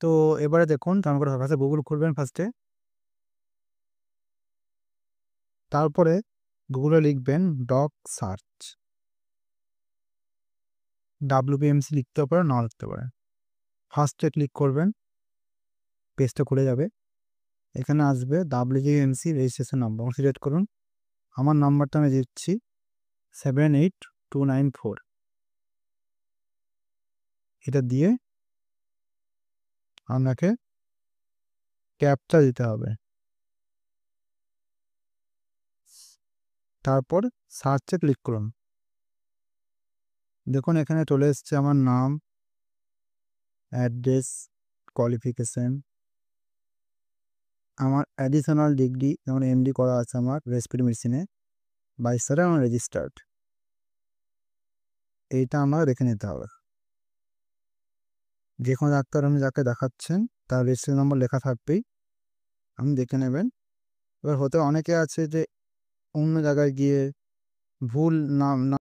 তো এবারে দেখুন কেমন করে হবে। গুগল খুলবেন ফার্স্টে, তারপরে গুগলে লিখবেন ডগ সার্চ, WPMC লিখতে পারে, না লিখতে পারে। ফার্স্টে ক্লিক করবেন, পেজটা খুলে যাবে। এখানে আসবে WPMC রেজিস্ট্রেশন নাম্বার, সিলেক্ট করুন। আমার নাম্বারটা আমি দিচ্ছি 78294। এটা দিয়ে আপনাকে ক্যাপচা দিতে হবে, তারপর সার্চে ক্লিক করুন। দেখুন এখানে চলে এসছে আমার নাম, অ্যাড্রেস, কোয়ালিফিকেশন, আমার অ্যাডিশনাল ডিগ্রি যেমন MD করা আছে আমার রেসপিরেটরি মেডিসিনে 22 সালে আমার রেজিস্টার্ড, এইটা আমার রেখে নিতে হবে। যে কোনো ডাক্তার আপনি যাকে দেখাচ্ছেন তার রেজিস্ট্রেশন নাম্বার লেখা থাকবেই, আপনি দেখে নেবেন। এবার হতে অনেকে আছে যে অন্য জায়গায় গিয়ে ভুল নাম